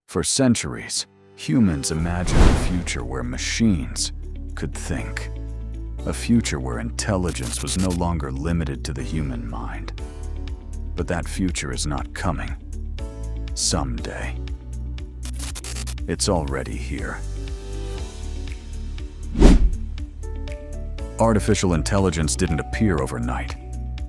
For centuries, humans imagined a future where machines could think. A future where intelligence was no longer limited to the human mind. But that future is not coming. Someday. It's already here. Artificial intelligence didn't appear overnight.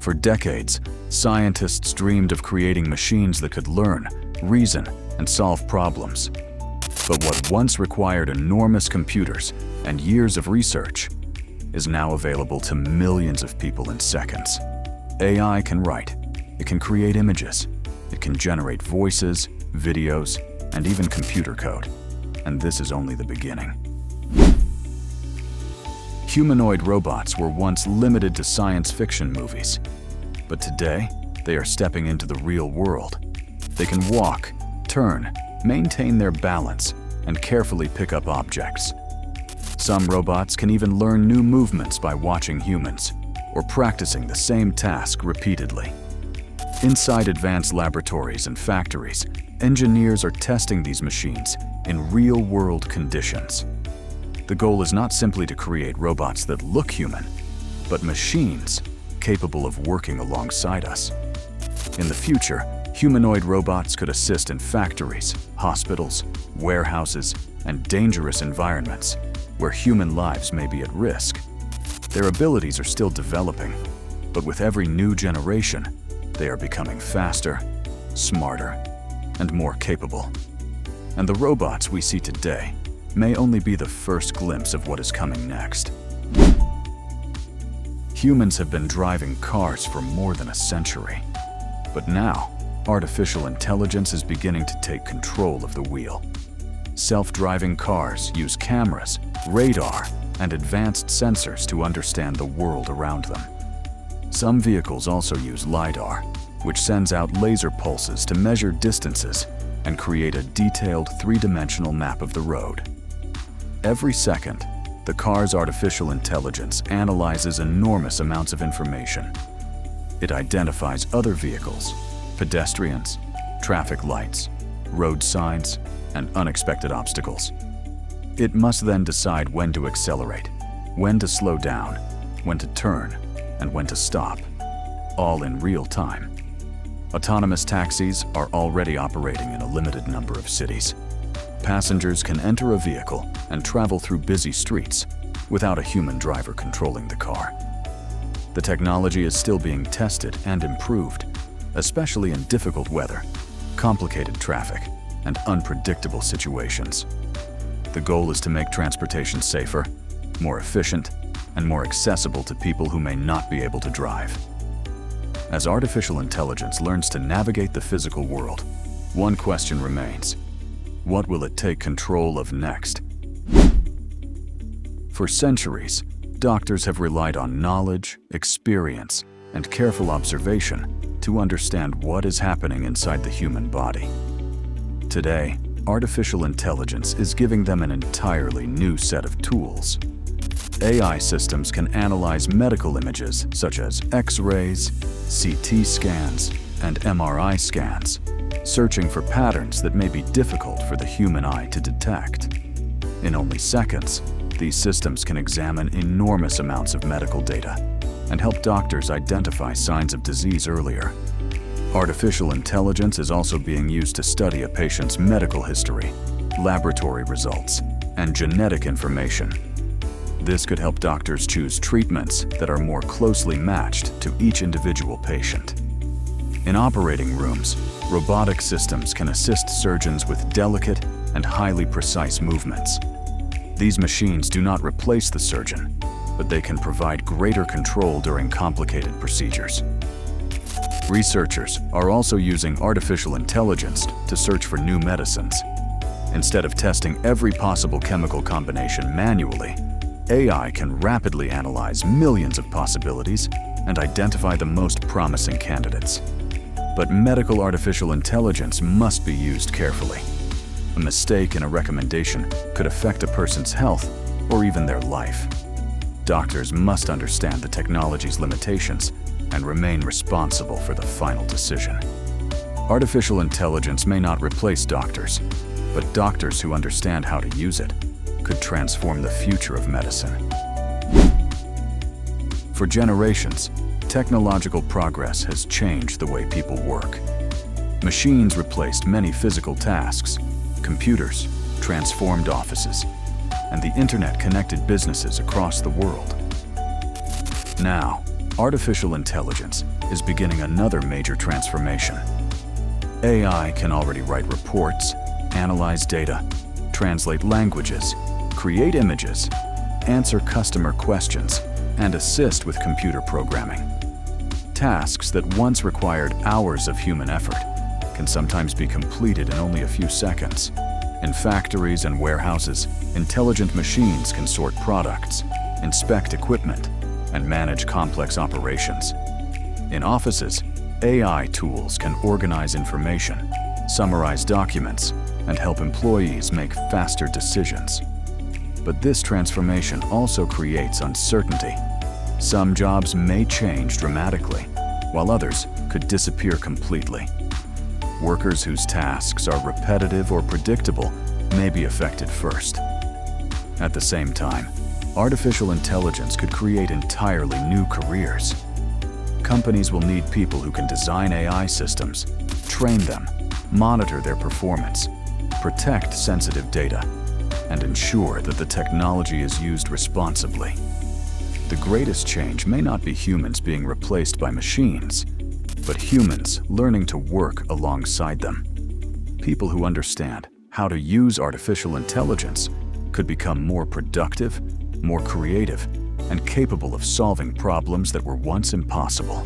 For decades, scientists dreamed of creating machines that could learn, reason, and solve problems. But what once required enormous computers and years of research is now available to millions of people in seconds. AI can write, it can create images, it can generate voices, videos, and even computer code. And this is only the beginning. Humanoid robots were once limited to science fiction movies, but today they are stepping into the real world. They can walk, turn, maintain their balance, and carefully pick up objects. Some robots can even learn new movements by watching humans or practicing the same task repeatedly. Inside advanced laboratories and factories, engineers are testing these machines in real-world conditions. The goal is not simply to create robots that look human, but machines capable of working alongside us. In the future, humanoid robots could assist in factories, hospitals, warehouses, and dangerous environments where human lives may be at risk. Their abilities are still developing, but with every new generation, they are becoming faster, smarter, and more capable. And the robots we see today may only be the first glimpse of what is coming next. Humans have been driving cars for more than a century, but now, artificial intelligence is beginning to take control of the wheel. Self-driving cars use cameras, radar, and advanced sensors to understand the world around them. Some vehicles also use LiDAR, which sends out laser pulses to measure distances and create a detailed three-dimensional map of the road. Every second, the car's artificial intelligence analyzes enormous amounts of information. It identifies other vehicles, pedestrians, traffic lights, road signs, and unexpected obstacles. It must then decide when to accelerate, when to slow down, when to turn, and when to stop, all in real time. Autonomous taxis are already operating in a limited number of cities. Passengers can enter a vehicle and travel through busy streets without a human driver controlling the car. The technology is still being tested and improved, especially in difficult weather, complicated traffic, and unpredictable situations. The goal is to make transportation safer, more efficient, and more accessible to people who may not be able to drive. As artificial intelligence learns to navigate the physical world, one question remains: what will it take control of next? For centuries, doctors have relied on knowledge, experience, and careful observation to understand what is happening inside the human body. Today, artificial intelligence is giving them an entirely new set of tools. AI systems can analyze medical images such as X-rays, CT scans, and MRI scans, searching for patterns that may be difficult for the human eye to detect. In only seconds, these systems can examine enormous amounts of medical data and help doctors identify signs of disease earlier. Artificial intelligence is also being used to study a patient's medical history, laboratory results, and genetic information. This could help doctors choose treatments that are more closely matched to each individual patient. In operating rooms, robotic systems can assist surgeons with delicate and highly precise movements. These machines do not replace the surgeon, but they can provide greater control during complicated procedures. Researchers are also using artificial intelligence to search for new medicines. Instead of testing every possible chemical combination manually, AI can rapidly analyze millions of possibilities and identify the most promising candidates. But medical artificial intelligence must be used carefully. A mistake in a recommendation could affect a person's health or even their life. Doctors must understand the technology's limitations and remain responsible for the final decision. Artificial intelligence may not replace doctors, but doctors who understand how to use it could transform the future of medicine. For generations, technological progress has changed the way people work. Machines replaced many physical tasks. Computers transformed offices, and the internet connected businesses across the world. Now, artificial intelligence is beginning another major transformation. AI can already write reports, analyze data, translate languages, create images, answer customer questions, and assist with computer programming. Tasks that once required hours of human effort can sometimes be completed in only a few seconds. In factories and warehouses, intelligent machines can sort products, inspect equipment, and manage complex operations. In offices, AI tools can organize information, summarize documents, and help employees make faster decisions. But this transformation also creates uncertainty. Some jobs may change dramatically, while others could disappear completely. Workers whose tasks are repetitive or predictable may be affected first. At the same time, artificial intelligence could create entirely new careers. Companies will need people who can design AI systems, train them, monitor their performance, protect sensitive data, and ensure that the technology is used responsibly. The greatest change may not be humans being replaced by machines, but humans learning to work alongside them. People who understand how to use artificial intelligence could become more productive, more creative, and capable of solving problems that were once impossible.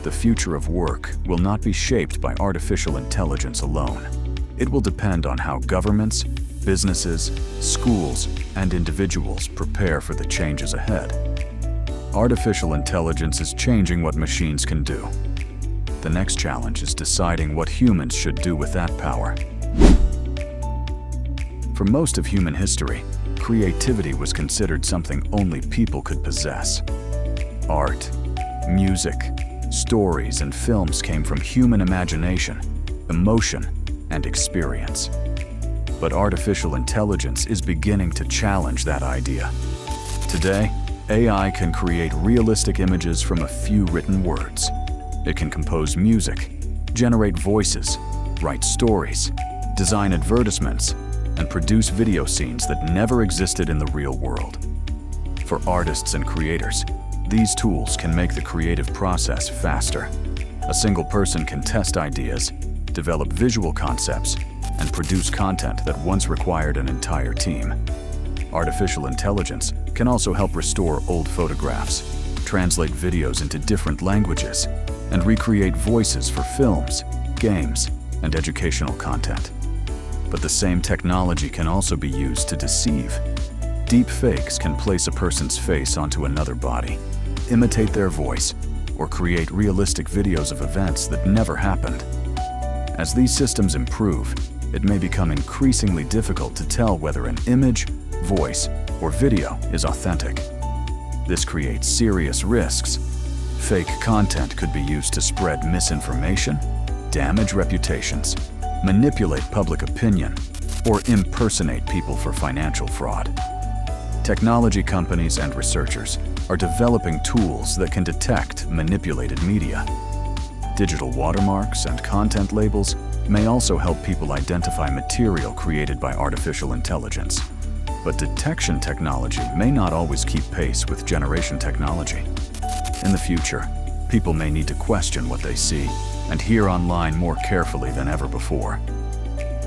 The future of work will not be shaped by artificial intelligence alone. It will depend on how governments, businesses, schools, and individuals prepare for the changes ahead. Artificial intelligence is changing what machines can do. The next challenge is deciding what humans should do with that power. For most of human history, creativity was considered something only people could possess. Art, music, stories, and films came from human imagination, emotion, and experience. But artificial intelligence is beginning to challenge that idea. Today, AI can create realistic images from a few written words. It can compose music, generate voices, write stories, design advertisements, and produce video scenes that never existed in the real world. For artists and creators, these tools can make the creative process faster. A single person can test ideas, develop visual concepts, and produce content that once required an entire team. Artificial intelligence can also help restore old photographs, translate videos into different languages, and recreate voices for films, games, and educational content. But the same technology can also be used to deceive. Deep fakes can place a person's face onto another body, imitate their voice, or create realistic videos of events that never happened. As these systems improve, it may become increasingly difficult to tell whether an image, voice, or video is authentic. This creates serious risks. Fake content could be used to spread misinformation, damage reputations, manipulate public opinion, or impersonate people for financial fraud. Technology companies and researchers are developing tools that can detect manipulated media. Digital watermarks and content labels may also help people identify material created by artificial intelligence. But detection technology may not always keep pace with generation technology. In the future, people may need to question what they see and hear online more carefully than ever before.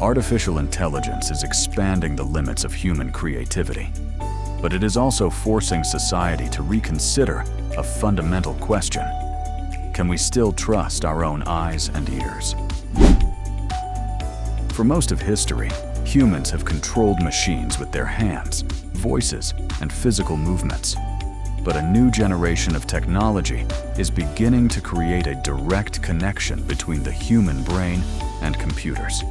Artificial intelligence is expanding the limits of human creativity, but it is also forcing society to reconsider a fundamental question. Can we still trust our own eyes and ears? For most of history, humans have controlled machines with their hands, voices, and physical movements. But a new generation of technology is beginning to create a direct connection between the human brain and computers.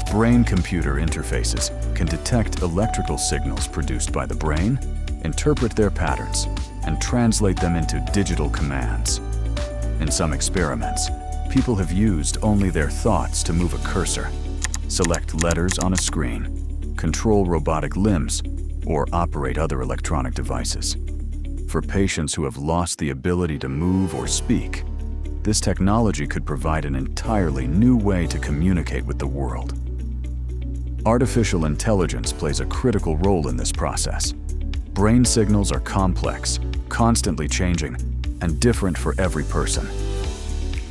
Brain-computer interfaces can detect electrical signals produced by the brain, interpret their patterns, and translate them into digital commands. In some experiments, people have used only their thoughts to move a cursor. select letters on a screen, control robotic limbs, or operate other electronic devices. For patients who have lost the ability to move or speak, this technology could provide an entirely new way to communicate with the world. Artificial intelligence plays a critical role in this process. Brain signals are complex, constantly changing, and different for every person.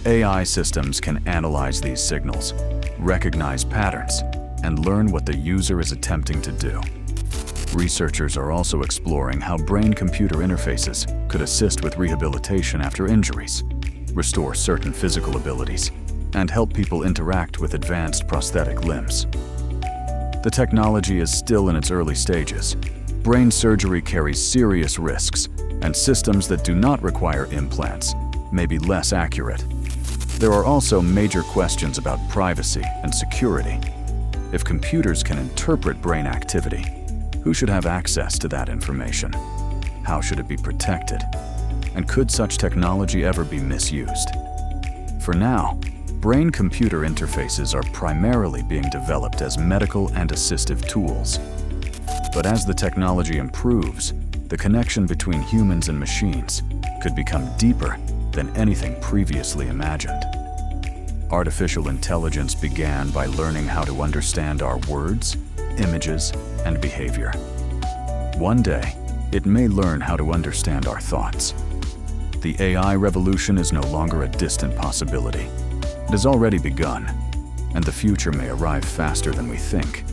AI systems can analyze these signals, recognize patterns, and learn what the user is attempting to do. Researchers are also exploring how brain-computer interfaces could assist with rehabilitation after injuries, restore certain physical abilities, and help people interact with advanced prosthetic limbs. The technology is still in its early stages. Brain surgery carries serious risks, and systems that do not require implants may be less accurate. There are also major questions about privacy and security. If computers can interpret brain activity, who should have access to that information? How should it be protected? And could such technology ever be misused? For now, brain-computer interfaces are primarily being developed as medical and assistive tools. But as the technology improves, the connection between humans and machines could become deeper than anything previously imagined. Artificial intelligence began by learning how to understand our words, images, and behavior. One day, it may learn how to understand our thoughts. The AI revolution is no longer a distant possibility. It has already begun, and the future may arrive faster than we think.